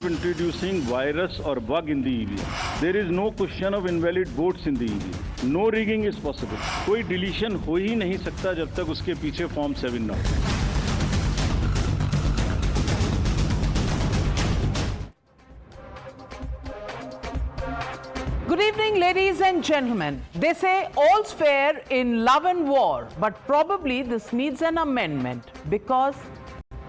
introducing virus or bug in the EVM. There is no question of invalid votes in the EVM. No rigging is possible. कोई deletion हो ही नहीं सकता जब तक उसके पीछे Form 7 ना हो. Good evening, ladies and gentlemen. They say all's fair in love and war, but probably this needs an amendment because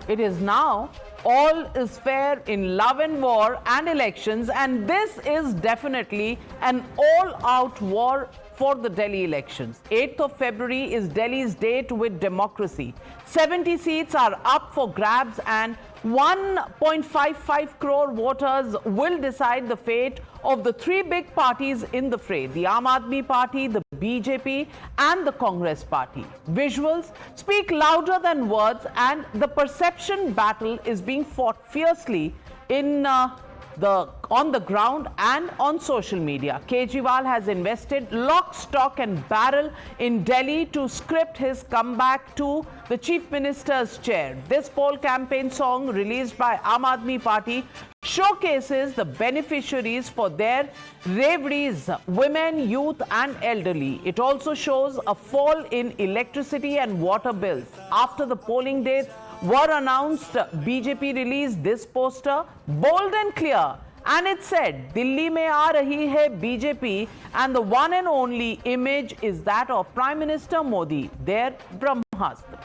it is now all is fair in love and war and elections, and this is definitely an all-out war for the Delhi elections. 8th of February is Delhi's date with democracy. 70 seats are up for grabs and 1.55 crore voters will decide the fate of the three big parties in the fray: the Aam Aadmi Party, the BJP and the Congress Party. Visuals speak louder than words, and the perception battle is being fought fiercely on the ground and on social media. Kejriwal has invested lock, stock and barrel in Delhi to script his comeback to the Chief Minister's chair. This poll campaign song released by Aam Aadmi Party showcases the beneficiaries for their reveries: women, youth and elderly. It also shows a fall in electricity and water bills. After the polling dates were announced, BJP released this poster, bold and clear, and it said, "Delhi mein aa rahi hai BJP," and the one and only image is that of Prime Minister Modi, their Brahmastra.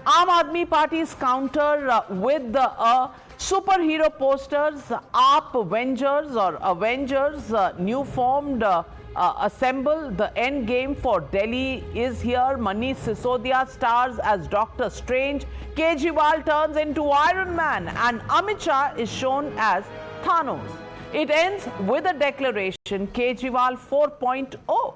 Aam Aadmi Party's counter with the superhero posters, AAP Avengers, new formed assemble. The end game for Delhi is here. Manish Sisodia stars as Doctor Strange. Kejriwal turns into Iron Man, and Amit Shah is shown as Thanos. It ends with a declaration: Kejriwal 4.0.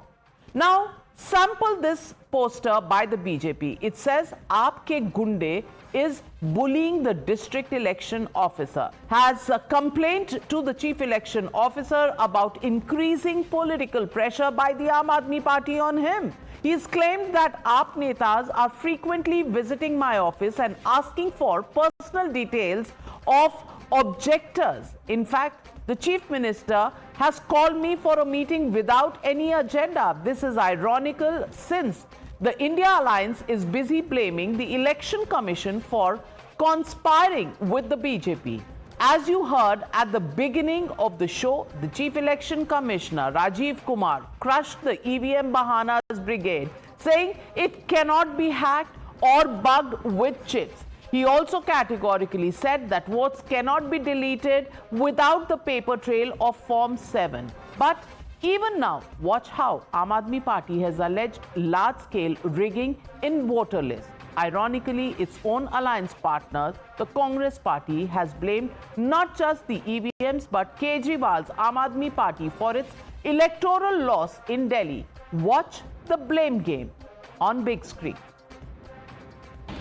Now, sample this poster by the BJP. It says, "Aapke Gunde is bullying the district election officer," has complained to the chief election officer about increasing political pressure by the Aam Aadmi Party on him. He's claimed that AAP netas are frequently visiting my office and asking for personal details of objectors. In fact, the chief minister has called me for a meeting without any agenda. This is ironical since the India Alliance is busy blaming the Election Commission for conspiring with the BJP. As you heard at the beginning of the show, the Chief Election Commissioner, Rajiv Kumar, crushed the EVM Bahanas brigade, saying it cannot be hacked or bugged with chips. He also categorically said that votes cannot be deleted without the paper trail of Form 7. But even now, watch how Aam Aadmi Party has alleged large-scale rigging in voter lists. Ironically, its own alliance partner, the Congress Party, has blamed not just the EVMs but Kejriwal's Aam Aadmi Party for its electoral loss in Delhi. Watch the blame game on big screen.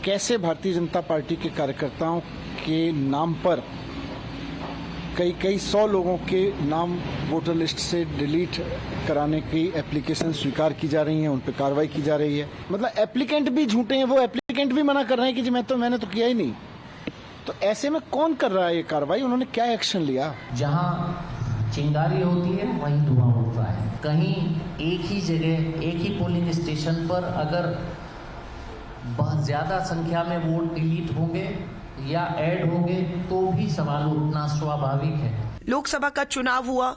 कैसे Bharatiya Janata party के कार्यकर्ताओं के नाम पर कई सौ लोगों के नाम वोटर लिस्ट से डिलीट कराने की एप्लीकेशन स्वीकार की जा रही हैं, उन पर कार्रवाई की जा रही है। मतलब एप्लीकेंट भी झूठे हैं, वो एप्लीकेंट भी मना कर रहे हैं कि जी मैंने तो किया ही नहीं। तो ऐसे में कौन कर रहा है ये कार्रवाई? उन्होंने क्या एक्शन लिया? जहां चिंगारी होती है वहीं धुआं उठता है। कहीं एक ही जगह एक ही पोलिंग स्टेशन पर अगर बहुत ज्यादा संख्या में वोट डिलीट होंगे या ऐड होंगे तो भी सवाल उठना स्वाभाविक है। लोकसभा का चुनाव हुआ,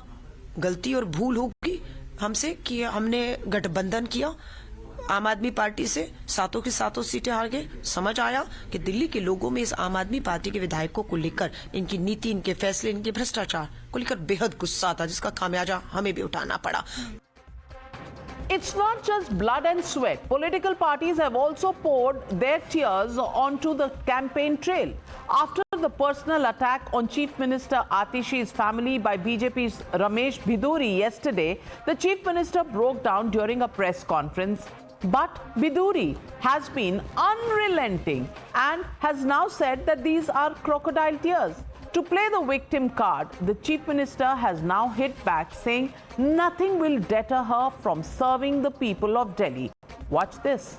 गलती और भूल होगी हमसे कि हमने गठबंधन किया आम आदमी पार्टी से, सातों की सातों सीटें हार गए। समझ आया कि दिल्ली के लोगों में इस आम आदमी पार्टी के विधायकों को लेकर, इनकी नीति, इनके फैसले, इनके भ्रष्टाचार को लेकर बेहद गुस्सा था, जिसका खामियाजा हमें भी उठाना पड़ा। It's not just blood and sweat. Political parties have also poured their tears onto the campaign trail. After the personal attack on Chief Minister Atishi's family by BJP's Ramesh Biduri yesterday, the Chief Minister broke down during a press conference. But Biduri has been unrelenting and has now said that these are crocodile tears. To play the victim card, the Chief Minister has now hit back, saying nothing will deter her from serving the people of Delhi. Watch this.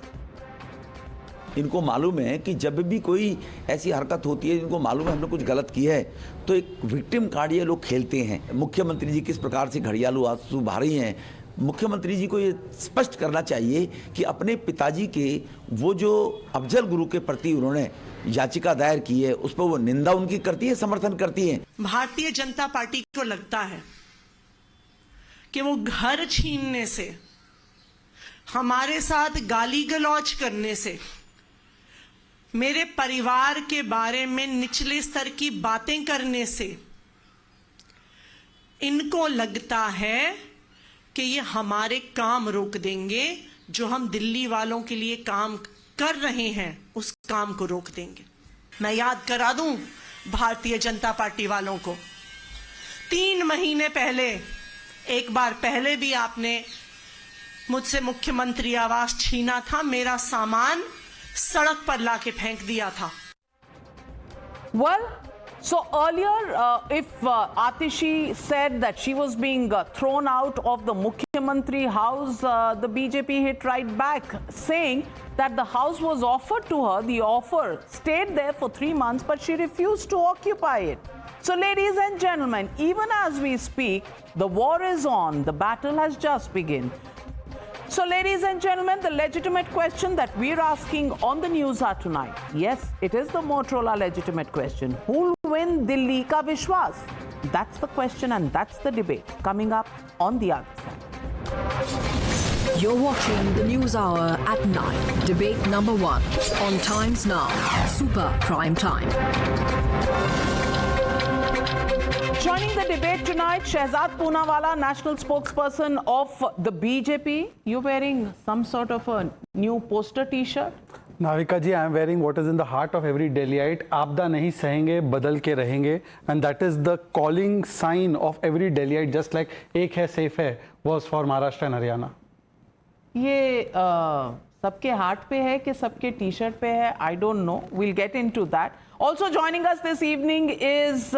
इनको मालूम है कि जब भी कोई ऐसी हरकत होती है, इनको मालूम है हमने कुछ गलत किया है, तो एक विक्टिम कार्ड ये लोग खेलते हैं। मुख्यमंत्री जी किस प्रकार से घड़ियालू आंसू बहा रही हैं, मुख्यमंत्री जी को ये स्पष्ट करना चाहिए कि अपने पिताजी के वो जो अफजल गुरु के प्रति उन्होंने याचिका दायर की है, उस पर वो निंदा उनकी करती है, समर्थन करती है। भारतीय जनता पार्टी को लगता है कि वो घर छीनने से, हमारे साथ गाली गलौज करने से, मेरे परिवार के बारे में निचले स्तर की बातें करने से, इनको लगता है कि ये हमारे काम रोक देंगे, जो हम दिल्ली वालों के लिए काम कर रहे हैं उस काम को रोक देंगे। मैं याद करा दूं भारतीय जनता पार्टी वालों को, 3 महीने पहले, एक बार पहले भी आपने मुझसे मुख्यमंत्री आवास छीना था, मेरा सामान सड़क पर लाके फेंक दिया था। Well, so earlier, if Atishi said that she was being thrown out of the Mukhyamantri house, the BJP hit right back, saying that the house was offered to her. The offer stayed there for 3 months, but she refused to occupy it. So, ladies and gentlemen, even as we speak, the war is on. The battle has just begun. So, ladies and gentlemen, the legitimate question that we're asking on the Newshour tonight, yes, it is the Motorola legitimate question. Who will win Delhi ka Vishwas? That's the question and that's the debate coming up on the other side. You're watching the News Hour at 9. Debate number 1 on Times Now. Super Prime Time. Joining the debate tonight, Shehzad Poonawala, national spokesperson of the BJP. You're wearing some sort of a new poster T-shirt. Navika ji, I am wearing what is in the heart of every Delhiite. आपदा नहीं सहेंगे, बदल के रहेंगे, and that is the calling sign of every Delhiite. Just like एक है safe है was for Maharashtra and Haryana. ये सबके हार्ट पे है कि सबके टी-शर्ट पे है? I don't know. We'll get into that. Also joining us this evening is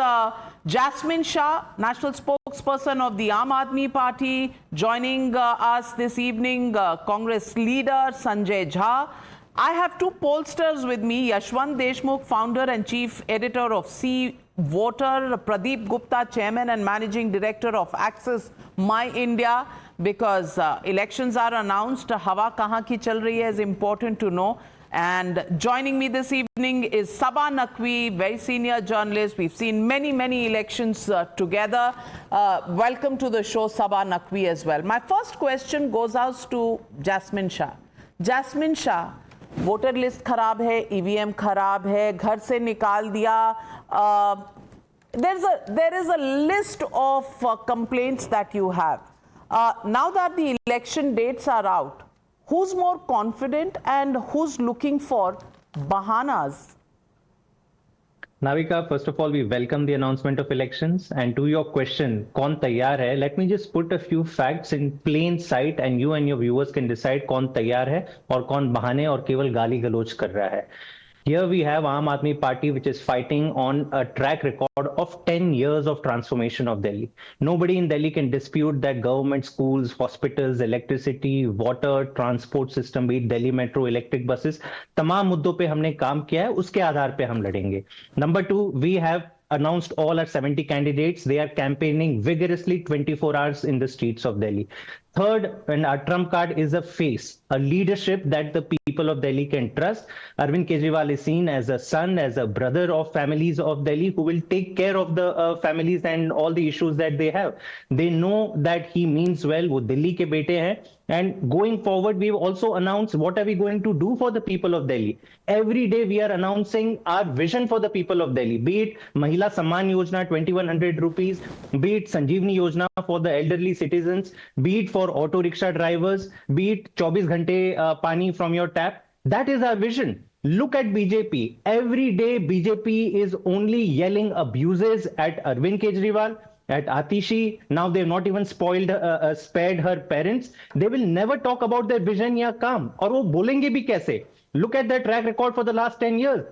Jasmine Shah, national spokesperson of the Aam Aadmi Party. Joining us this evening, Congress leader Sanjay Jha. I have 2 pollsters with me, Yashwant Deshmukh, founder and chief editor of Sea Voter, Pradeep Gupta, chairman and managing director of Access My India. Because elections are announced, hawa kahan ki chal rahi hai is important to know. And joining me this evening is Saba Naqvi, very senior journalist. We've seen many elections together. Welcome to the show, Saba Naqvi, as well. My first question goes out to Jasmine Shah. Jasmine Shah, voter list खराब है, EVM खराब है, घर से निकाल दिया. There is a list of complaints that you have. Now that the election dates are out, who's more confident and who's looking for Bahanas? Navika, first of all, we welcome the announcement of elections. And to your question, कौन तैयार है? Let me just put a few facts in plain sight, and you and your viewers can decide कौन तैयार है और कौन बहाने और केवल गाली गलौज कर रहा है. Here we have Aam Aadmi Party, which is fighting on a track record of 10 years of transformation of Delhi. Nobody in Delhi can dispute that government schools, hospitals, electricity, water, transport system, be it Delhi Metro, electric buses, तमाम मुद्दों पे हमने काम किया है, उसके आधार पे हम लड़ेंगे. Number 2, we have announced all our 70 candidates. They are campaigning vigorously 24 hours in the streets of Delhi. Third, and our trump card is a face, a leadership that the people of Delhi can trust. Arvind Kejriwal is seen as a son, as a brother of families of Delhi who will take care of the families and all the issues that they have. They know that he means well. वो दिल्ली के बेटे हैं. And going forward, we've also announced what are we going to do for the people of Delhi. Every day we are announcing our vision for the people of Delhi, be it Mahila Samman Yojana, 2100 rupees, be it Sanjeevani Yojana for the elderly citizens, be it for auto rickshaw drivers, be it 24 ghante pani from your tap. That is our vision. Look at BJP. Every day BJP is only yelling abuses at Arvind Kejriwal, at Atishi. Now they've not even spared her parents. They will never talk about their vision या काम. और वो बोलेंगे भी कैसे? Look at their track record for the last 10 years.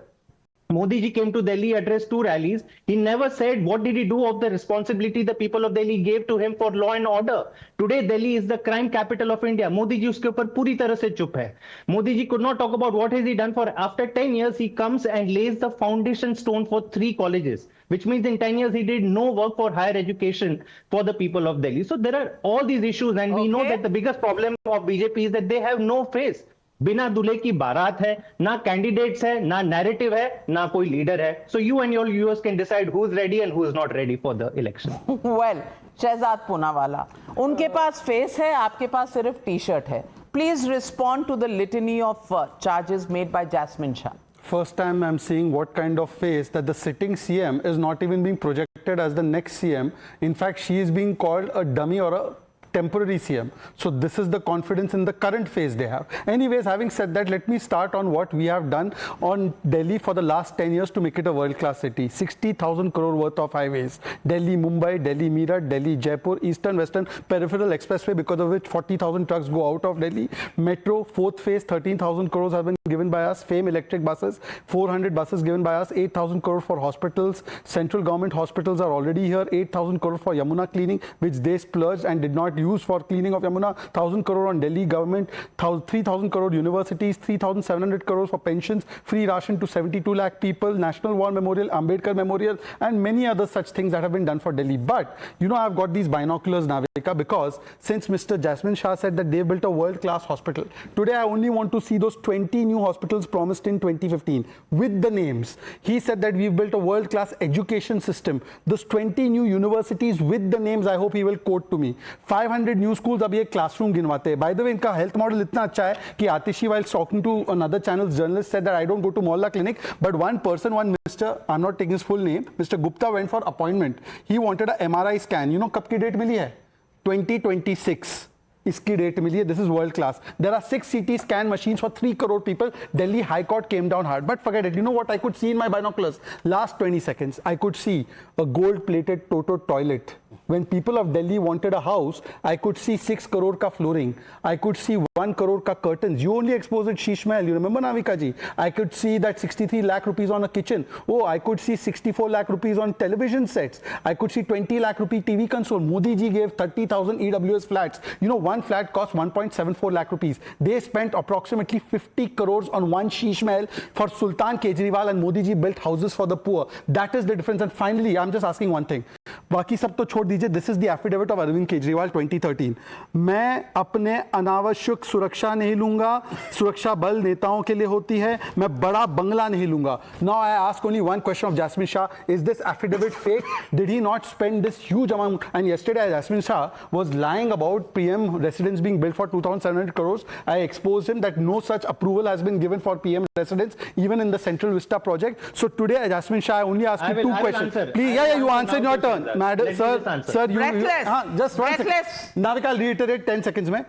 Modi ji came to Delhi, addressed 2 rallies. He never said what did he do of the responsibility the people of Delhi gave to him for law and order. Today, Delhi is the crime capital of India. Modi ji uske upar puri tarah se chup hai. Modi ji could not talk about what has he done for. After 10 years, he comes and lays the foundation stone for 3 colleges, which means in 10 years he did no work for higher education for the people of Delhi. So there are all these issues, and we know that the biggest problem of BJP is that they have no face. बिना दूल्हे की बारात है, ना candidates है, ना narrative है, ना कोई लीडर है. So you and your viewers can decide who is ready and who is not ready for the election. Well, Shahzad Poonawalla, उनके पास फेस है, आपके पास सिर्फ टी-शर्ट है. Please respond to the litany of charges made by Jasmine Shah. First time I'm seeing what kind of face that the sitting CM is not even being projected as the next CM. In fact, she is being called a dummy or a temporary CM. So this is the confidence in the current phase they have. Anyways, having said that, let me start on what we have done on Delhi for the last 10 years to make it a world-class city. 60,000 crore worth of highways. Delhi, Mumbai, Delhi, Meerut, Delhi, Jaipur, Eastern, Western, Peripheral Expressway, because of which 40,000 trucks go out of Delhi. Metro, 4th phase, 13,000 crores have been given by us. FAME electric buses, 400 buses given by us. 8,000 crore for hospitals. Central government hospitals are already here. 8,000 crore for Yamuna cleaning, which they splurged and did not use for cleaning of Yamuna. 1,000 crore on Delhi government. 3,000 crore universities. 3,700 crores for pensions. Free ration to 72 lakh people. National War Memorial, Ambedkar Memorial, and many other such things that have been done for Delhi. But you know, I've got these binoculars, Navika, because since Mr. Jasmine Shah said that they built a world-class hospital, today I only want to see those 20 new hospitals promised in 2015 with the names. He said that we've built a world-class education system. Those 20 new universities with the names, I hope he will quote to me. 500 new schools, abhi ek classroom ginwate hai. By the way, inka health model itna acha hai ki Atishi, while talking to another channel's journalist, said that I don't go to Mohalla clinic, but one person, one Mr. I'm not taking his full name, Mr. Gupta went for appointment. He wanted a MRI scan. You know kab ki date mili hai? 2026. इसकी date मिली है. This is world class. There are 6 CT scan machines for 3 crore people. Delhi High Court came down hard, but forget it. You know what I could see in my binoculars? Last 20 seconds, I could see a gold-plated Toto toilet. When people of Delhi wanted a house, I could see 6 crore ka flooring. I could see 1 crore ka curtains. You only exposed it Sheesh Mahal. You remember, Navika ji? I could see that 63 lakh rupees on a kitchen. Oh, I could see 64 lakh rupees on television sets. I could see 20 lakh rupee TV console. Modi ji gave 30,000 EWS flats. You know, one flat cost 1.74 lakh rupees. They spent approximately 50 crores on one Sheesh Mahal for Sultan Kejriwal, and Modi ji built houses for the poor. That is the difference. And finally, I'm just asking one thing. बाकी सब तो छोड़ दीजिए. This is the affidavit of Arvind Kejriwal 2013. मैं अपने अनावश्यक सुरक्षा नहीं लूंगा. सुरक्षा बल नेताओं के लिए होती है. मैं बड़ा बंगला नहीं लूंगा. Now I ask only one question of Jasmine Shah. Is this affidavit fake? Did he not spend this huge amount? And yesterday Jasmine Shah was lying about PM residence being built for 2,700 crores. I exposed him that no such approval has been given for PM residence, even in the Central Vista project. So today, Jasmine Shah, I only ask you 2 questions. Please, you answer in your turn. Madam, sir, you just one second. Navika, I'll reiterate 10 seconds में.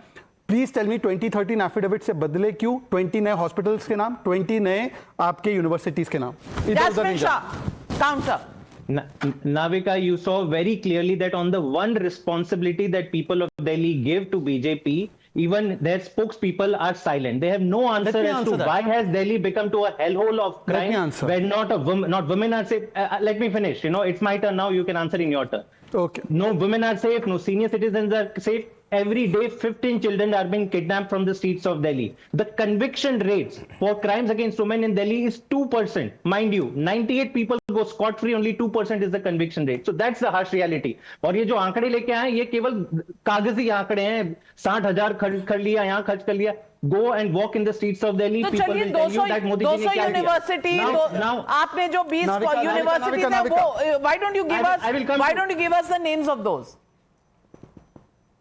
Please tell me 2013 affidavit से बदले क्यों? 20 नए hospitals के नाम, 20 नए आपके universities के नाम. Jasmine Shah, counter. Navika, you saw very clearly that on the one responsibility that people of Delhi gave to BJP, even their spokespeople are silent. They have no answer as to why has Delhi become to a hellhole of crime where not women are safe. Let me finish. You know, it's my turn now. You can answer in your turn. Okay. No women are safe. No senior citizens are safe. Every day, 15 children are being kidnapped from the streets of Delhi. The conviction rates for crimes against women in Delhi is 2%. Mind you, 98 people go scot-free, only 2% is the conviction rate. So that's the harsh reality. और ये जो आंकड़े लेके आए ये केवल कागजी आंकड़े हैं. 60,000 खर्च कर लिया, यहाँ खर्च कर लिया. Go and walk in the streets of Delhi. तो People will tell you that Modi ji ने क्या किया. Now, आपने जो 20 universities हैं, वो why don't you give us the names of those?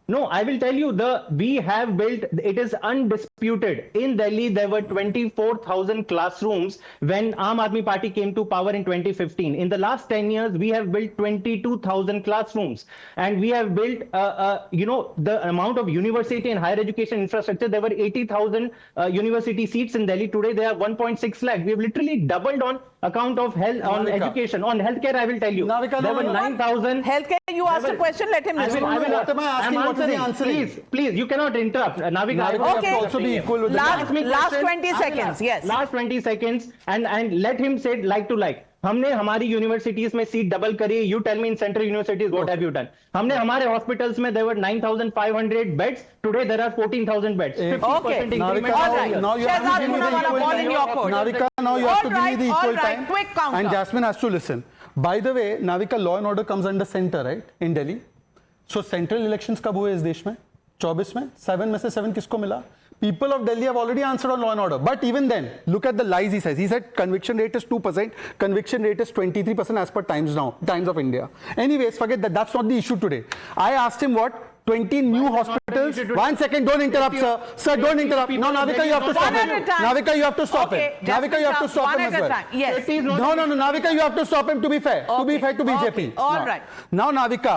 No, I will tell you, we have built, it is undisputed. In Delhi, there were 24,000 classrooms when Aam Aadmi Party came to power in 2015. In the last 10 years, we have built 22,000 classrooms. And we have built, the amount of university and higher education infrastructure. There were 80,000 university seats in Delhi. Today, there are 1.6 lakh. We have literally doubled on account of health, on education, on healthcare. I will tell you. Navika, there were 9,000. Healthcare. You asked a question. Let him listen. What am I asking? What is he answering? Please, you cannot interrupt. Navika, okay. You have to also be equal with last 20 seconds. Yes. Last 20 seconds, and let him say it like to like. हमने हमारी universities में seat double करी. You tell me in central universities what have you done. हमने हमारे hospitals में there were 9,500 beds. Today there are 14,000 beds. 50% increment. Now you have to give me the equal time. Navika, now you have to give me the equal time. Quick counter. And Jasmine has to listen. By the way, Navika, law and order comes under center, right? In Delhi. So central elections कब हुए इस देश में? 24 में. 7 में से 7 किसको मिला? People of Delhi have already answered on law and order. But even then, look at the lies he says. He said conviction rate is 2%, conviction rate is 23% as per Times of India. Anyways, forget that. That's not the issue today. I asked him what? 20 new hospitals. 1 second, don't interrupt, sir. Sir, don't interrupt. No, Navika, you have to stop him. Navika, you have to stop him. Navika, you have to stop him as well. Yes. No, Navika, you have to stop him to be fair. To be fair to BJP. All right. Now, Navika,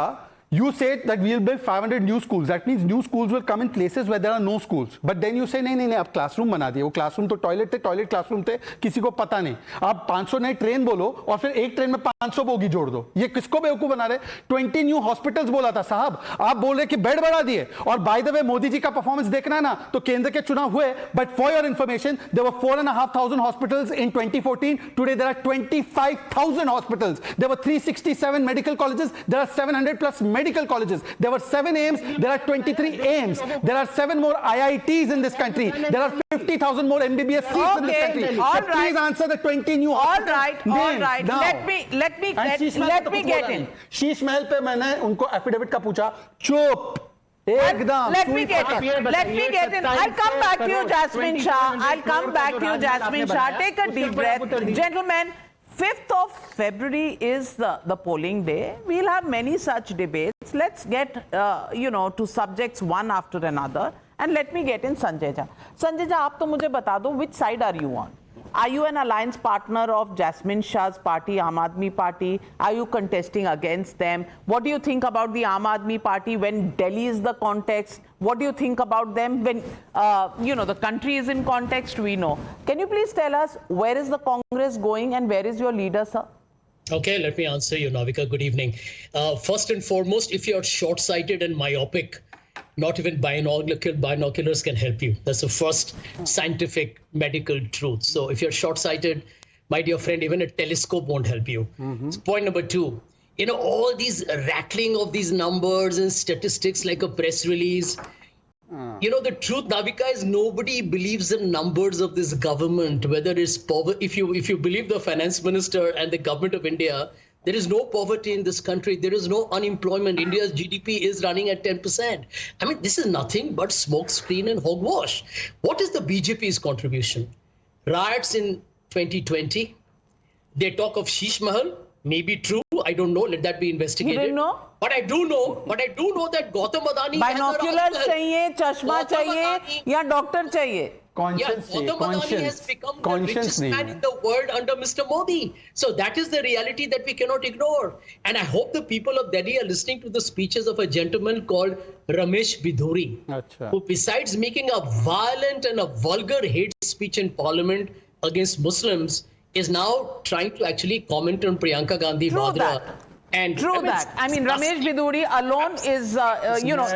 you say that we'll build 500 new schools. That means new schools will come in places where there are no schools. But then you say नहीं अब classroom बना दिए. वो classroom तो toilet थे, toilet classroom थे, किसी को पता नहीं. आप 500 नए ट्रेन बोलो और फिर एक ट्रेन में 500 बोगी जोड़ दो. ये किसको बेवकूफ बना रहे? 20 न्यू हॉस्पिटल्स बोला था साहब. आप बोल रहे कि बेड बढ़ा दिए. और by the way Modi ji का परफॉर्मेंस देखना है ना तो केंद्र के चुनाव हुए. But for your information, there were 4,500 hospitals in 2014. Today there are 25,000 hospitals. There were 367 medical colleges. There are 700 plus medical colleges. There were 7 AIMS. There are 23 AIMS. There are 7 more IITs in this country. There are 50,000 more MBBS seats in this country. All so right. Please answer the 20 new hospitals. All right. Let me get in. Sheesh Mahal पे मैंने उनको affidavit का पूछा. चुप. एकदम. Let me get in. I'll come back to you, Jasmine Shah. Take a deep breath. Gentlemen, 5th of February is the polling day. We'll have many such debates. Let's get, to subjects one after another. And let me get in Sanjay Jha. Sanjay Jha, आप तो मुझे बता दो, which side are you on? Are you an alliance partner of Jasmine Shah's party, Aam Aadmi Party? Are you contesting against them? What do you think about the Aam Aadmi Party when Delhi is the context? What do you think about them when, the country is in context? We know. Can you please tell us where is the Congress going and where is your leader, sir? Okay, let me answer you, Navika. Good evening. First and foremost, if you're short-sighted and myopic, not even binoculars can help you. That's the first scientific medical truth. So if you're short-sighted, my dear friend, even a telescope won't help you. So point number 2, all these rattling of these numbers and statistics like a press release. The truth, Navika, is nobody believes the numbers of this government, whether it's poverty. If you believe the finance minister and the government of India, there is no poverty in this country. There is no unemployment. India's GDP is running at 10%. I mean, this is nothing but smoke screen and hogwash. What is the BJP's contribution? Riots in 2020. They talk of Sheesh Mahal. Maybe true. I don't know. Let that be investigated. You didn't know? But I do know that Gautam Adani Binoculars चाहिए, चश्मा चाहिए या doctor चाहिए? Conscience has become the richest man in the world under Mr. Modi. So that is the reality that we cannot ignore. And I hope the people of Delhi are listening to the speeches of a gentleman called Ramesh Bidhuri, who besides making a violent and a vulgar hate speech in parliament against Muslims, is now trying to actually comment on Priyanka Gandhi Vadra. I mean, Ramesh Bidhuri alone is,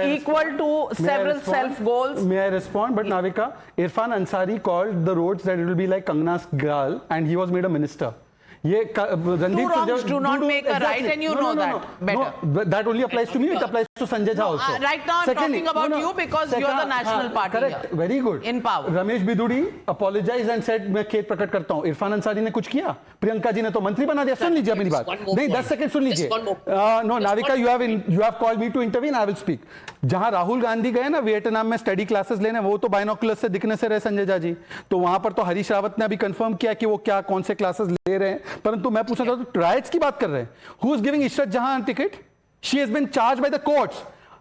equal to several self-goals. May I respond? But Navika, Irfan Ansari called the roads that it will be like Kangana's girl, and he was made a minister. Two wrongs do not make a right, and you know that better. No, that only applies to me. It applies to Sanjay Jha also. Right now, I'm talking about you because you're the national party. Correct. Here. Very good. In power. Ramesh Bidhuri apologized and said, मैं खेद प्रकट करता हूँ. इरफान अंसारी ने कुछ किया. प्रियंका जी ने तो मंत्री बना दिया. सुन लीजिए मेरी बात. नहीं, 10 सेकंड सुन लीजिए. No, Navika, you have called me to intervene. I will speak. जहाँ राहुल गांधी गए ना वियतनाम में स्टडी क्लासेस लेने, वो तो बाइनोकुलर्स से दिखने से रहे संजय झा जी. तो वहां पर तो हरीश रावत ने अभी कंफर्म किया कि वो क्या कौन से क्लासेस ले रहे हैं. परंतु मैं पूछना चाहता हूँ, राइट्स की बात कर रहे हैं. Who is giving इशरत जहां ticket? She has been charged by the courts.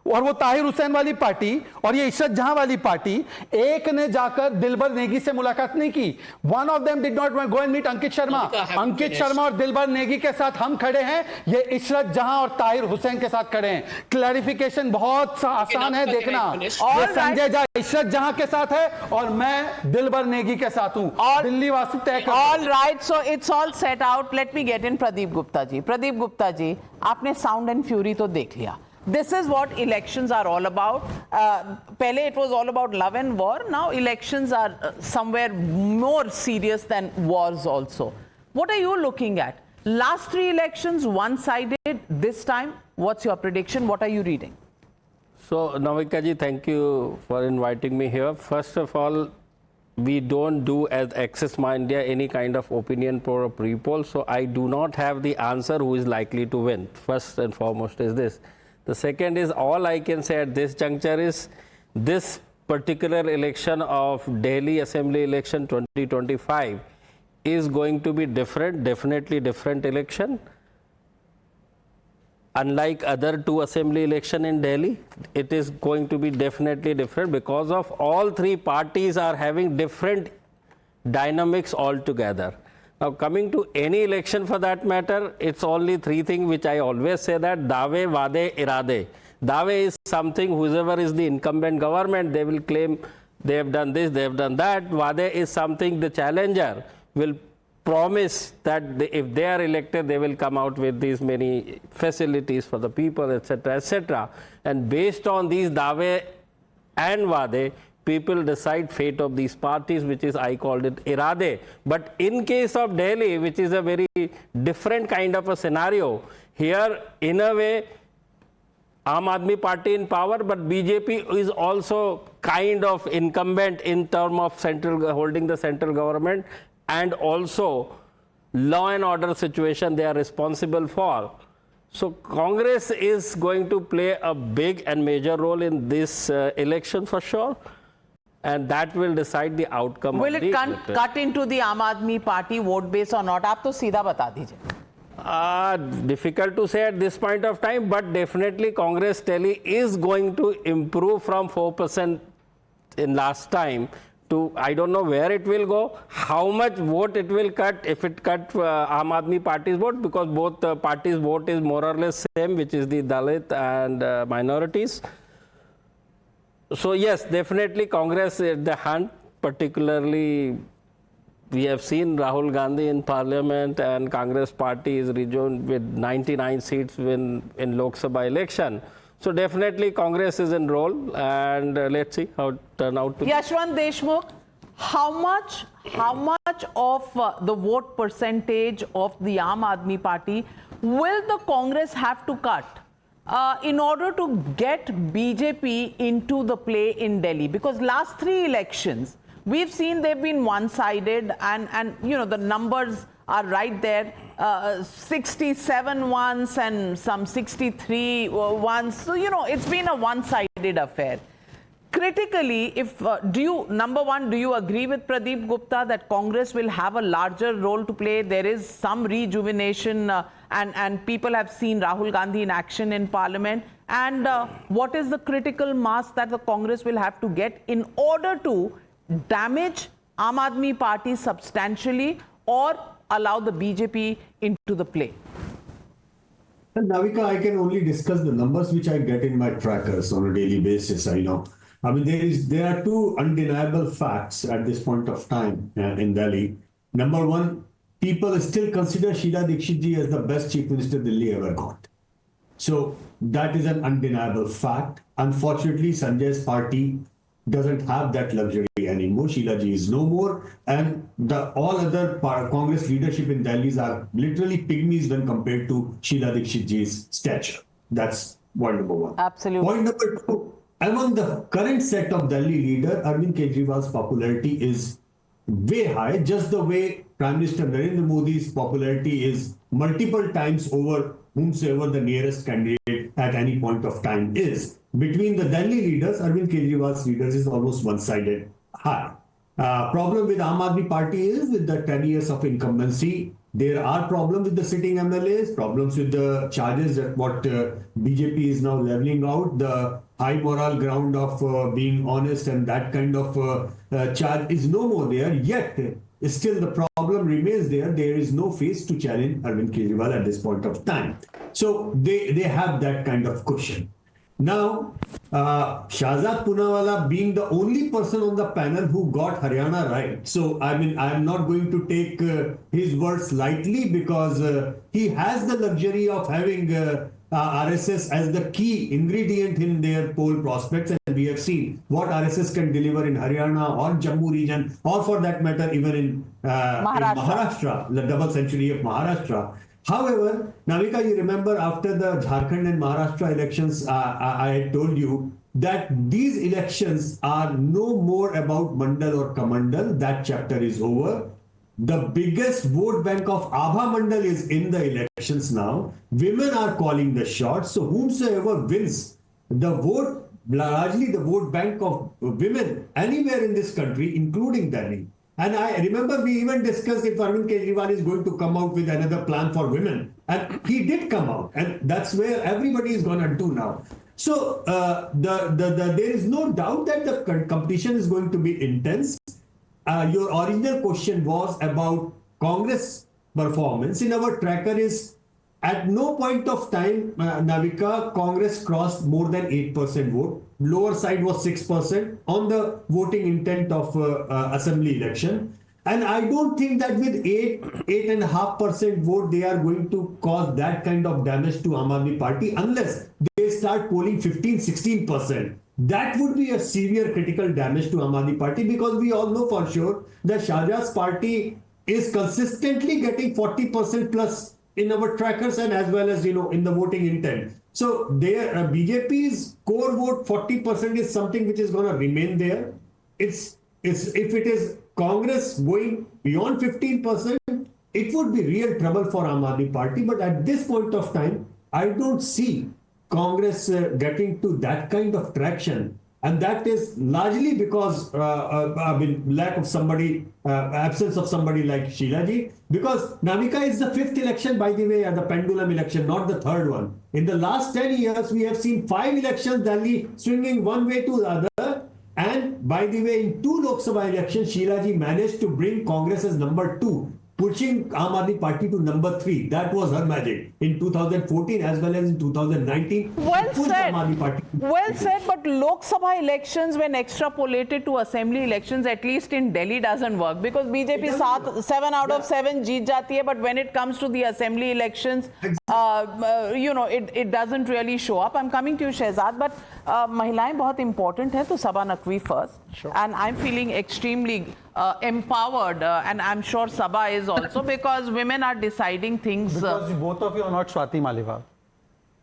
और वो ताहिर हुसैन वाली पार्टी और ये इशरत जहां वाली पार्टी, एक ने जाकर दिलबर नेगी से मुलाकात नहीं की. One of them did not go and meet Ankit Sharma. Ankit Sharma और दिलबर नेगी के साथ हम खड़े हैं, ये इशरत जहां और ताहिर हुसैन के साथ खड़े हैं. क्लैरिफिकेशन बहुत आसान है देखना. और संजय झा इशरत जहां के साथ है और मैं दिलबर नेगी के साथ हूं. और दिल्ली वासी तय कर. All right, so it's all set out. Let me get in Pradeep Gupta ji. Pradeep Gupta ji, आपने साउंड एंड फ्यूरी तो देख लिया. This is what elections are all about. Pehle it was all about love and war. Now elections are somewhere more serious than wars also. What are you looking at? Last 3 elections one-sided. This time, what's your prediction? What are you reading? So, Navika ji, thank you for inviting me here. First of all, we don't do as Access My India any kind of opinion poll or pre-poll. So, I do not have the answer who is likely to win. First and foremost is this. The second is, all I can say at this juncture is this particular election of Delhi Assembly election 2025 is going to be different, definitely different election. Unlike other 2 assembly election in Delhi, it is going to be definitely different because of all 3 parties are having different dynamics altogether. Now, coming to any election for that matter, it's only 3 things which I always say, that dawe, wade, irade. Dawe is something, whoever is the incumbent government, they will claim they have done this, they have done that. Wade is something the challenger will promise that if they are elected, they will come out with these many facilities for the people, etc., etc. And based on these dawe and wade, people decide fate of these parties, which is, I called it irade. But in case of Delhi, which is a very different kind of a scenario, here in a way, Aam Aadmi Party in power, but BJP is also kind of incumbent in terms of holding the central government, and also law and order situation they are responsible for. So Congress is going to play a big and major role in this election for sure. And that will decide the outcome. Will it cut into the Aam Aadmi Party vote base or not? आप तो सीधा बता दीजिए. Difficult to say at this point of time, but definitely Congress Delhi is going to improve from 4% in last time to, I don't know where it will go, how much vote it will cut, if it cut Aam Aadmi Party's vote, because both parties' vote is more or less same, which is the Dalit and minorities. So yes, definitely Congress at the hand, particularly we have seen Rahul Gandhi in parliament and Congress party is rejoined with 99 seats in Lok Sabha election. So definitely Congress is in role, and let's see how it turn out to be. Yashwant Deshmukh, how much of the vote percentage of the Aam Aadmi Party will the Congress have to cut in order to get BJP into the play in Delhi? Because last 3 elections, we've seen they've been one-sided, and you know, the numbers are right there. 67 once and some 63 once. So, you know, it's been a one-sided affair. Critically, if number one, do you agree with Pradeep Gupta that Congress will have a larger role to play? There is some rejuvenation and people have seen Rahul Gandhi in action in parliament. And what is the critical mass that the Congress will have to get in order to damage Aam Aadmi Party substantially or allow the BJP into the play? Well, Navika, I can only discuss the numbers which I get in my trackers on a daily basis. I mean, there are 2 undeniable facts at this point of time in Delhi. Number one, people still consider Sheila Dikshit ji as the best chief minister Delhi ever got. So that is an undeniable fact. Unfortunately, Sanjay's party doesn't have that luxury anymore. Sheila ji is no more, and all other Congress leadership in Delhi are literally pygmies when compared to Sheila Dikshit ji's stature. That's point number one. Absolutely. Point number 2, among the current set of Delhi leader, Arvind Kejriwal's popularity is way high, just the way Prime Minister Narendra Modi's popularity is multiple times over whomsoever the nearest candidate at any point of time is. Between the Delhi leaders, Arvind Kejriwal's leaders is almost one-sided high. Problem with Aam Aadmi Party is with the 10 years of incumbency, there are problems with the sitting MLAs, problems with the charges that what BJP is now leveling out, the high moral ground of being honest and that kind of charge is no more there. Yet, still the problem remains there. There is no face to challenge Arvind Kejriwal at this point of time. So they have that kind of cushion. Now, Shahzad Poonawalla being the only person on the panel who got Haryana right. So, I mean, I am not going to take his words lightly because he has the luxury of having RSS as the key ingredient in their poll prospects. And we have seen what RSS can deliver in Haryana or Jammu region, or for that matter, even in Maharashtra, the double century of Maharashtra. However, Navika, you remember after the Jharkhand and Maharashtra elections, I told you that these elections are no more about Mandal or Kamandal. That chapter is over. The biggest vote bank of Abha Mandal is in the elections now. Women are calling the shots. So whomsoever wins the vote, largely the vote bank of women anywhere in this country, including Delhi. And I remember we even discussed if Arvind Kejriwal is going to come out with another plan for women. And he did come out. And that's where everybody is going to do now. So there is no doubt that the competition is going to be intense. Your original question was about Congress performance. In our tracker is at no point of time, Navika, Congress crossed more than 8% vote. Lower side was 6% on the voting intent of assembly election. And I don't think that with 8.5% vote, they are going to cause that kind of damage to Aam Aadmi Party unless they start polling 15-16%. That would be a severe critical damage to Aam Aadmi Party because we all know for sure that Shahjaz's party is consistently getting 40% plus in our trackers and as well as, you know, in the voting intent. So there, BJP's core vote 40% is something which is going to remain there. If it is Congress going beyond 15%, it would be real trouble for Aam Aadmi Party. But at this point of time, I don't see Congress getting to that kind of traction. And that is largely because lack of somebody, absence of somebody like Sheila ji. Because Navika is the fifth election, by the way, the pendulum election, not the third one. In the last 10 years, we have seen 5 elections, Delhi swinging one way to the other. And by the way, in 2 Lok Sabha elections, Sheila ji managed to bring Congress as number 2. Pushing Aam Aadmi Party to number 3. That was her magic in 2014 as well as in 2019. Well said. Well said, but Lok Sabha elections when extrapolated to assembly elections, at least in Delhi, doesn't work because BJP 7 out of 7 jeet jati hai, but when it comes to the assembly elections, you know, it doesn't really show up. I'm coming to you, Shehzad, but महिलाएं बहुत important है, तो Sabha Naqvi first. Sure. And I'm feeling extremely empowered, and I'm sure Sabha is also because women are deciding things. Because both of you are not Swati Maliwal.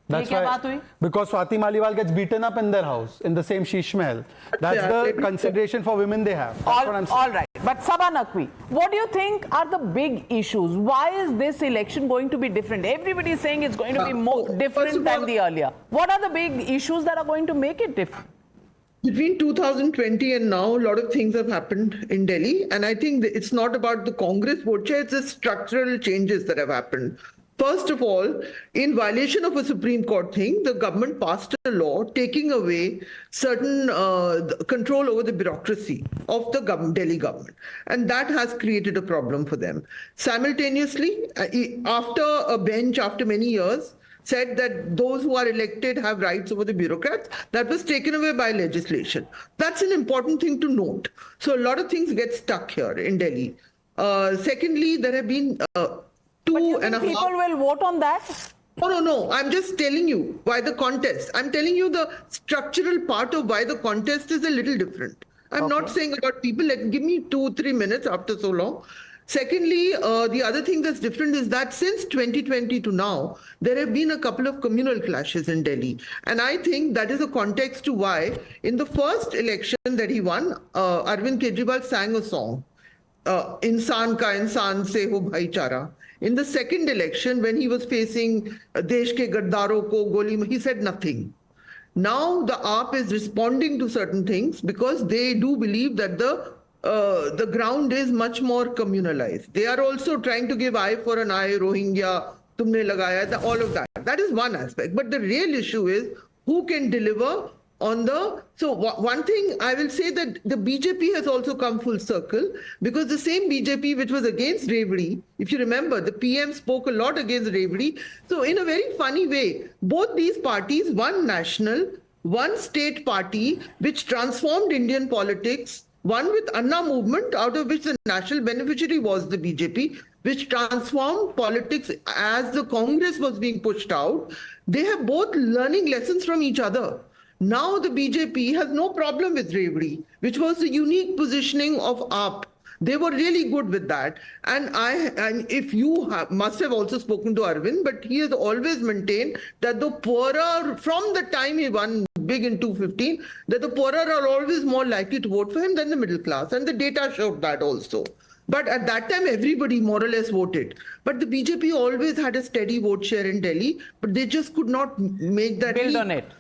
That's why. Because Swati Maliwal gets beaten up in their house, in the same Sheesh Mahal. That's the consideration for women they have. That's what I'm saying. All right. But Sabha Naqvi, what do you think are the big issues? Why is this election going to be different? Everybody is saying it's going to be more different than the earlier. What are the big issues that are going to make it different? Between 2020 and now, a lot of things have happened in Delhi. And I think it's not about the Congress vote share, it's the structural changes that have happened. First of all, in violation of a Supreme Court thing, the government passed a law taking away certain control over the bureaucracy of the Delhi government. And that has created a problem for them. Simultaneously, after a bench, after many years, said that those who are elected have rights over the bureaucrats. That was taken away by legislation. That's an important thing to note. So a lot of things get stuck here in Delhi. Secondly, there have been people will vote on that? No. I'm just telling you why the contest. I'm telling you the structural part of why the contest is a little different. I'm not saying about people. Give me 2-3 minutes after so long. Secondly, the other thing that's different is that since 2020 to now, there have been a couple of communal clashes in Delhi. And I think that is a context to why in the first election that he won, Arvind Kejriwal sang a song, Insan ka insan se ho bhaichara. In the second election, when he was facing Desh ke Gaddaro ko goli, he said nothing. Now the AAP is responding to certain things because they do believe that the the ground is much more communalized. They are also trying to give eye for an eye, Rohingya, tumne lagaya, all of that. That is one aspect. But the real issue is who can deliver on the... So one thing I will say that the BJP has also come full circle, because the same BJP which was against Revdi, if you remember, the PM spoke a lot against Revdi. So in a very funny way, both these parties, one national, one state party, which transformed Indian politics, one with Anna movement, out of which the national beneficiary was the BJP, which transformed politics as the Congress was being pushed out. They have both learning lessons from each other. Now the BJP has no problem with Revdi, which was the unique positioning of AAP. They were really good with that. And if you must have also spoken to Arvind, but he has always maintained that the poorer, from the time he won big in 2015, that the poorer are always more likely to vote for him than the middle class. And the data showed that also. But at that time, everybody more or less voted. But the BJP always had a steady vote share in Delhi, but they just could not make that build on it.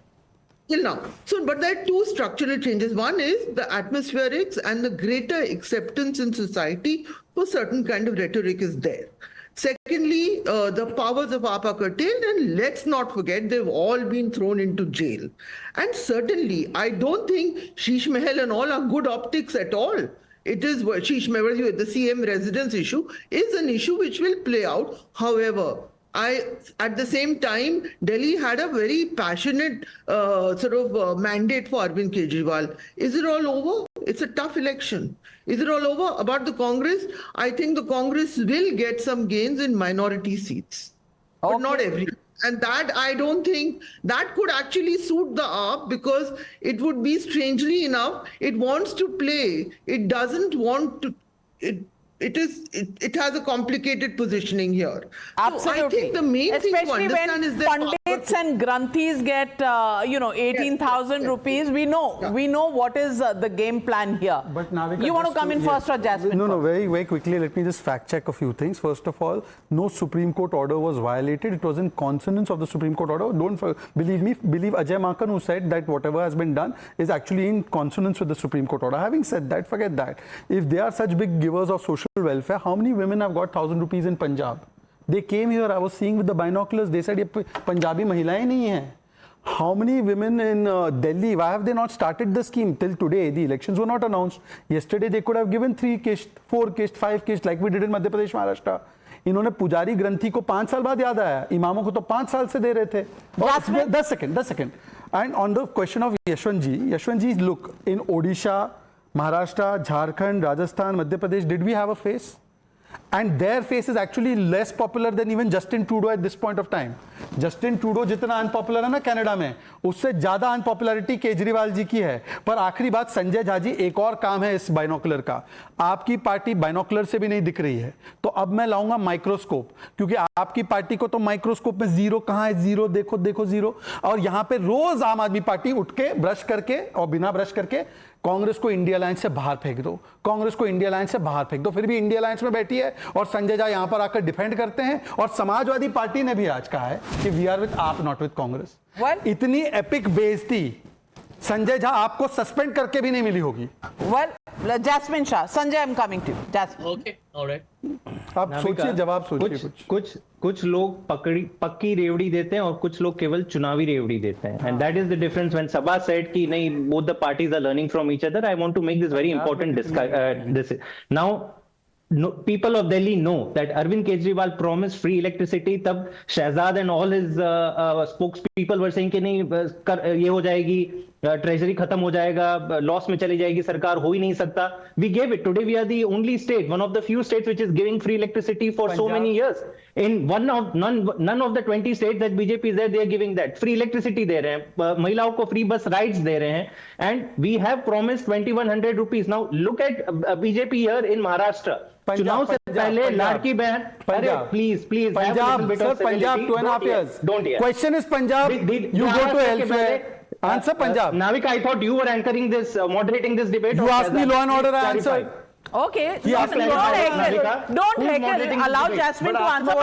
Till now. So, but there are two structural changes. One is the atmospherics and the greater acceptance in society for certain kind of rhetoric is there. Secondly, the powers of AAP are curtailed, and let's not forget they've all been thrown into jail. And certainly, I don't think Sheesh Mahal and all are good optics at all. It is Sheesh Mahal, the CM residence issue is an issue which will play out. However, at the same time, Delhi had a very passionate mandate for Arvind Kejriwal. Is it all over? It's a tough election. Is it all over? About the Congress, I think the Congress will get some gains in minority seats, but not every. And that, I don't think, that could actually suit the AAP, because it would be, strangely enough, it wants to play. It doesn't want to... It has a complicated positioning here. Absolutely. So I think the main thing to understand is that Pandits and Granthis get 18,000 rupees. We know what is the game plan here. But Navika, you want to come in first or Jasmine? No, very, very quickly, let me just fact check a few things. First of all, no Supreme Court order was violated. It was in consonance of the Supreme Court order. Don't believe me, believe Ajay Makan, who said that whatever has been done is actually in consonance with the Supreme Court order. Having said that, forget that. If they are such big givers of social welfare, how many women have got 1,000 rupees in Punjab? They came here, I was seeing with the binoculars, they said, ye Punjabi mahilaएं nahi hai. How many women in Delhi, why have they not started the scheme till today? The elections were not announced. Yesterday they could have given 3 kist, 4 kist, 5 kist like we did in Madhya Pradesh, Maharashtra. इन्होंने पुजारी ग्रंथी को 5 साल बाद याद आया, इमामों को तो 5 साल से दे रहे थे. 10 seconds. And on the question of Yashwant ji, look, in Odisha, Maharashtra, Jharkhand, Rajasthan, Madhya Pradesh, did we have a face? And their face is actually less popular than even Justin Trudeau at this point of time. Justin Trudeau जितना unpopular है ना Canada में, उससे ज़्यादा unpopularity Kejriwal ji की है. पर आखिरी बात, संजय झा जी, एक और काम है इस बाइनोकुलर का. आपकी पार्टी बाइनोकुलर से भी नहीं दिख रही है, तो अब मैं लाऊंगा माइक्रोस्कोप, क्योंकि आपकी पार्टी को तो माइक्रोस्कोप में जीरो कहाँ है, जीरो देखो जीरो. और यहाँ पे रोज आम आदमी पार्टी उठ के ब्रश करके और बिना ब्रश करके कांग्रेस को इंडिया अलायंस से बाहर फेंक दो, कांग्रेस को इंडिया अलायंस से बाहर फेंक दो. फिर भी इंडिया अलायंस में बैठी है और संजय झा यहां पर आकर डिफेंड करते हैं. और समाजवादी पार्टी ने भी आज कहा है कि वी आर विद आप, नॉट विद कांग्रेस. इतनी एपिक बेइज्जती संजय झा आपको सस्पेंड करके भी नहीं मिली होगी. Well, Jasmine Shah, Sanjay, I'm coming to you. Jasmine. Okay, all right. आप सोचिए, जवाब सोचिए. कुछ लोग पक्की रेवड़ी देते हैं और कुछ लोग केवल चुनावी रेवड़ी देते हैं. And that is the difference. When Sabha said कि नहीं, both the parties are learning from each other, I want to make this very important discussion. Now, people of Delhi know that Arvind Kejriwal promised free electricity. तब Shahzad and all his spokespeople were saying कि नहीं, ये हो जाएगी, treasury खत्म हो जाएगा, loss में चली जाएगी सरकार, हो ही नहीं सकता. We gave it. Today we are the only state, one of the few states which is giving free electricity for so many years. In none of the 20 states that BJP is there, they are giving that free electricity दे रहे हैं, महिलाओं को free bus rides दे रहे हैं, and we have promised 2100 rupees. Now look at BJP here in Maharashtra. चुनाव से पहले लाड़की बहन, अरे please Punjab, sir, Punjab 2.5 years. Don't hear. Question is Punjab. You go to elsewhere. Answer Punjab. Navika, I thought you were anchoring this, moderating this debate. You asked me law and order, I answered. Okay, don't heckle. Allow Jasmine to answer.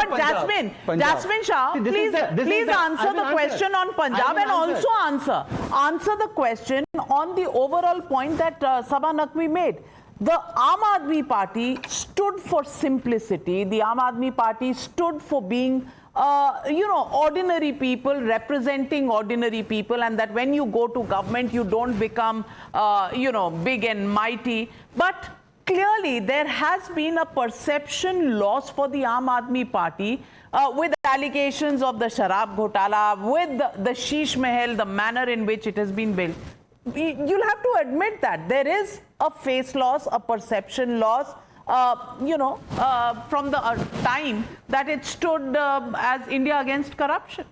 But Jasmine Shah, please answer the question on Punjab and also answer the question on the overall point that Sabha Naqvi made. The Aam Aadmi Party stood for simplicity. The Aam Aadmi Party stood for being ordinary people, representing ordinary people, and that when you go to government, you don't become, big and mighty. But clearly, there has been a perception loss for the Aam Aadmi Party with allegations of the Sharab Ghotala, with the Sheesh Mahal, the manner in which it has been built. You'll have to admit that there is a face loss, a perception loss, from the time that it stood as India against corruption.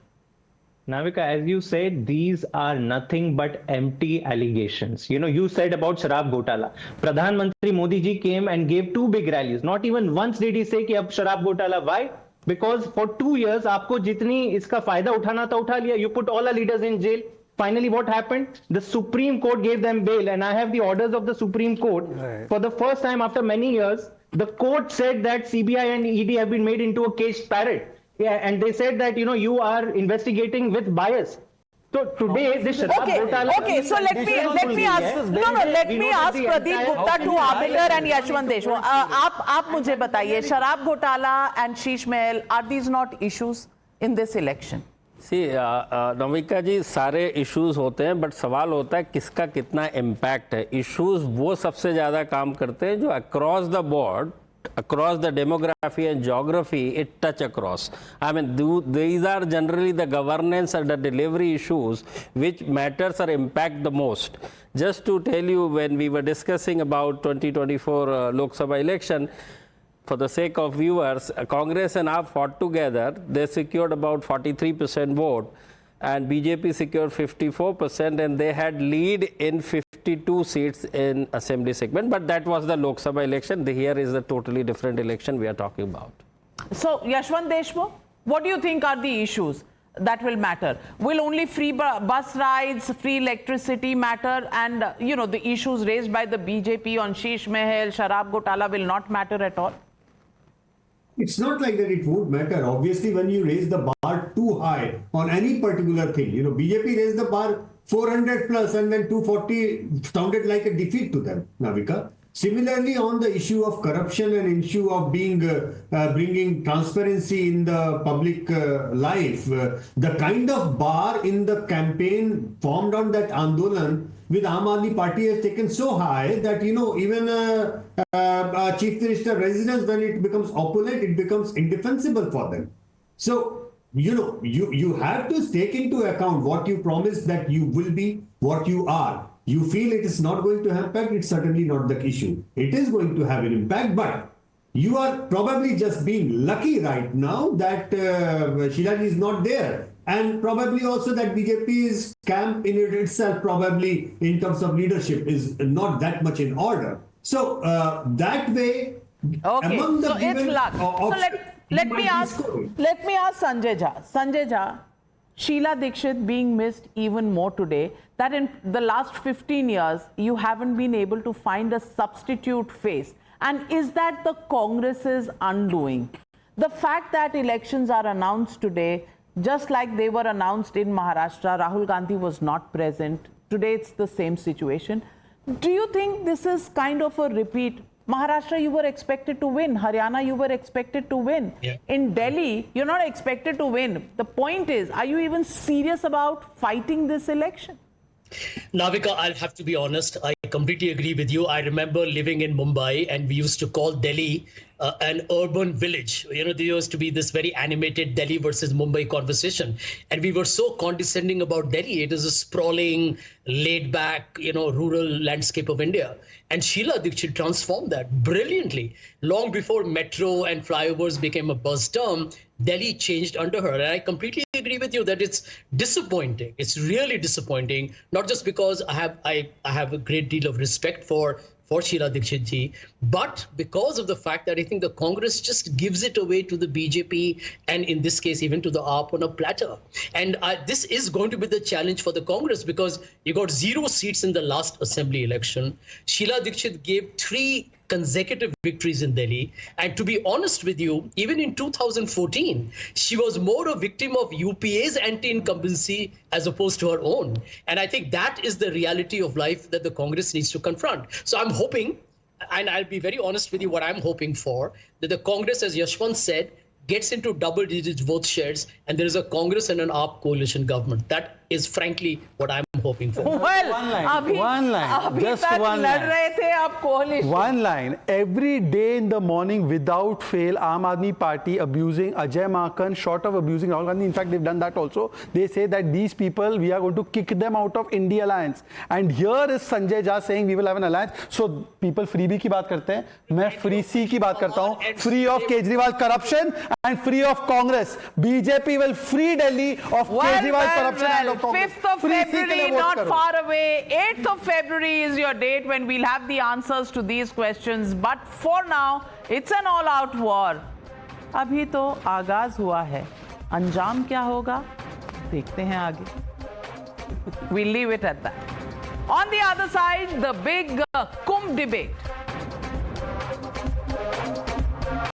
Navika, as you said, these are nothing but empty allegations. You said about Sharab Ghotala. Pradhan Mantri Modi ji came and gave 2 big rallies. Not even once did he say कि अब Sharab Ghotala. Why? Because for 2 years, आपको जितनी इसका फायदा उठाना था उठा लिया. You put all the leaders in jail. Finally, what happened? The Supreme Court gave them bail, and I have the orders of the Supreme Court. Right. For the first time after many years, the court said that CBI and ED have been made into a caged parrot. Yeah, and they said that, you are investigating with bias. So today, this Sharab Ghotala... Okay, so let me ask Pradeep Gupta to arbiter and Yashwant Deshmukh. आप मुझे बताइए, Sharab Ghotala and Sheesh Mahal, are these not issues in this election? Navika जी, सारे issues होते हैं, but सवाल होता है किसका कितना इम्पैक्ट है. इश्यूज वो सबसे ज़्यादा काम करते हैं जो across the board, across the demography and geography, it touch across. I mean, these are generally the governance and the delivery issues which matters or impact the most. Just to tell you, when we were discussing about 2024 Lok Sabha election, for the sake of viewers, Congress and AAP fought together. They secured about 43% vote, and BJP secured 54%, and they had lead in 52 seats in assembly segment. But that was the Lok Sabha election. Here is a totally different election we are talking about. So, Yashwant Deshmukh, what do you think are the issues that will matter? Will only free bus rides, free electricity matter, and the issues raised by the BJP on Sheesh Mahal, Sharab Ghotala will not matter at all? It's not like that it won't matter. Obviously, when you raise the bar too high on any particular thing, BJP raised the bar 400 plus and then 240 sounded like a defeat to them, Navika. Similarly, on the issue of corruption and issue of bringing transparency in the public life, the kind of bar in the campaign formed on that Andolan with Aam Aadmi Party has taken so high that, even a chief minister residence, when it becomes opulent, it becomes indefensible for them. So, you have to take into account what you promised that you will be, what you are. You feel it is not going to have impact, it's certainly not the issue. It is going to have an impact, but you are probably just being lucky right now that Sheila is not there. And probably also that BJP's camp in it itself, probably in terms of leadership, is not that much in order. So that way, among the so it's luck. So let me ask Sanjay Jha. Sanjay Jha, Sheila Dikshit being missed even more today, that in the last 15 years, you haven't been able to find a substitute face. And is that the Congress's undoing? The fact that elections are announced today, just like they were announced in Maharashtra, Rahul Gandhi was not present. Today, it's the same situation. Do you think this is kind of a repeat? Maharashtra, you were expected to win. Haryana, you were expected to win. Yeah. In Delhi, you're not expected to win. The point is, are you even serious about fighting this election? Navika, I'll have to be honest. I completely agree with you. I remember living in Mumbai, and we used to call Delhi an urban village. There used to be this very animated Delhi versus Mumbai conversation. And we were so condescending about Delhi. It is a sprawling, laid back, rural landscape of India. And Sheila Dikshit transformed that brilliantly. Long before metro and flyovers became a buzz term, Delhi changed under her. And I completely agree with you that it's disappointing. It's really disappointing, not just because I have a great deal of respect for Sheila Dikshit ji, but because of the fact that I think the Congress just gives it away to the BJP and in this case even to the AAP on a platter. And this is going to be the challenge for the Congress because you got 0 seats in the last assembly election. Sheila Dikshit gave 3 consecutive victories in Delhi. And to be honest with you, even in 2014, she was more a victim of UPA's anti-incumbency as opposed to her own. And I think that is the reality of life that the Congress needs to confront. So I'm hoping and I'll be very honest with you, what I'm hoping for, that the Congress, as Yashwant said, gets into double digits vote shares, and there is a Congress and an AAP coalition government. That is frankly what I'm hoping for. Well, one line, just one line. One line. Every day in the morning, without fail, Aam Aadmi Party abusing Ajay Makan, short of abusing Rahul Gandhi. In fact, they've done that also. They say that these people, we are going to kick them out of India alliance. And here is Sanjay Jha saying we will have an alliance. So people freebie की बात करते हैं. मैं free C की बात करता हूँ. Free of Kejriwal corruption and free of Congress. BJP will free Delhi of Kejriwal corruption and of Congress. 5th of February, not far away. 8th of February is your date when we'll have the answers to these questions. But for now, it's an all-out war. अभी तो आगाज हुआ है. अंजाम क्या होगा? देखते हैं आगे. We'll leave it at that. On the other side, the big Kumbh debate.